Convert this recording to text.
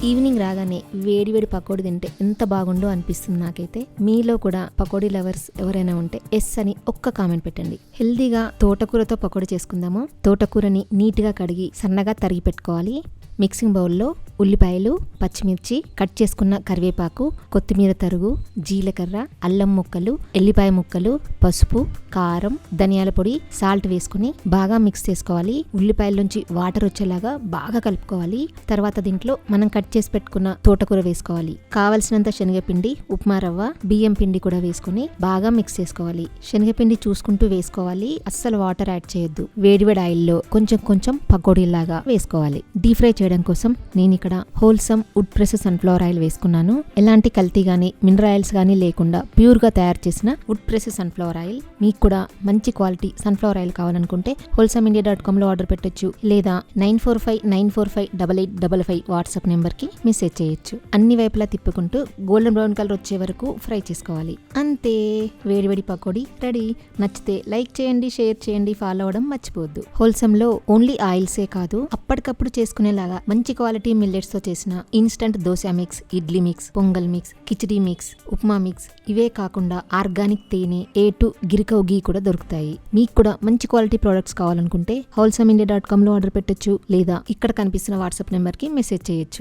Evening రాగానే వేడి వేడి పకోడీ తింటే ఎంత బాగుండో అనిపిస్తుంది నాకైతే. మీలో కూడా పకోడీ లవర్స్ ఎవరైనా ఉంటే ఎస్ అని ఒక్క కామెంట్ పెట్టండి. హెల్దీగా తోటకూరతో పకోడీ చేసుకుందాము. తోటకూరని నీట్గా కడిగి సన్నగా తరిగి పెట్టుకోవాలి. మిక్సింగ్ బౌల్లో ఉల్లిపాయలు, పచ్చిమిర్చి, కట్ చేసుకున్న కరివేపాకు, కొత్తిమీర తరుగు, జీలకర్ర, అల్లం ముక్కలు, ఎల్లిపాయ ముక్కలు, పసుపు, కారం, ధనియాల పొడి, సాల్ట్ వేసుకుని బాగా మిక్స్ చేసుకోవాలి. ఉల్లిపాయల నుంచి వాటర్ వచ్చేలాగా బాగా కలుపుకోవాలి. తర్వాత దీంట్లో మనం కట్ చేసి పెట్టుకున్న తోటకూర వేసుకోవాలి. కావలసినంత శనగపిండి, ఉప్మా రవ్వ, బియ్యం పిండి కూడా వేసుకుని బాగా మిక్స్ చేసుకోవాలి. శనగపిండి చూసుకుంటూ వేసుకోవాలి. అస్సలు వాటర్ యాడ్ చేయొద్దు. వేడివేడి ఆయిల్లో కొంచెం కొంచెం పకోడీలాగా వేసుకోవాలి. డీప్ ఫ్రై చేయడం కోసం నేను ఇక్కడ wholesome wood press sunflower oil వేసుకున్నాను. ఎలాంటి కల్తీ గానీ మినరల్ ఆయిల్స్ గానీ లేకుండా ప్యూర్ గా తయారు చేసిన వుడ్ ప్రెస్ సన్ఫ్లవర్ ఆయిల్. మీకు కూడా మంచి క్వాలిటీ సన్ఫ్లవర్ ఆయిల్ కావాలనుకుంటే wholesameindia.com లో ఆర్డర్ పెట్టొచ్చు, లేదా 9459458855 వాట్సాప్ నెంబర్ కి మెసేజ్ చేయొచ్చు. అన్ని వైపులా తిప్పుకుంటూ గోల్డెన్ బ్రౌన్ కలర్ వచ్చే వరకు ఫ్రై చేసుకోవాలి. అంతే, వేడివేడి పకోడీ రెడీ. నచ్చితే లైక్ చేయండి, షేర్ చేయండి, ఫాలో అవడం మర్చిపోవద్దు. హోల్సమ్ లో ఓన్లీ ఆయిల్సే కాదు, అప్పటికప్పుడు చేసుకునేలాగా మంచి క్వాలిటీ మిల్లెట్స్ తో చేసిన instant dosa mix, idli mix, pongal mix, khichdi mix, upma mix, ఇవే కాకుండా ఆర్గానిక్ తేనె, A2 గిరికవ్ గీ కూడా దొరుకుతాయి. మీకు కూడా మంచి క్వాలిటీ ప్రొడక్ట్స్ కావాలనుకుంటే wholesameindia.com లో ఆర్డర్ పెట్టొచ్చు, లేదా ఇక్కడ కనిపిస్తున్న వాట్సాప్ నెంబర్ కి మెసేజ్ చేయొచ్చు.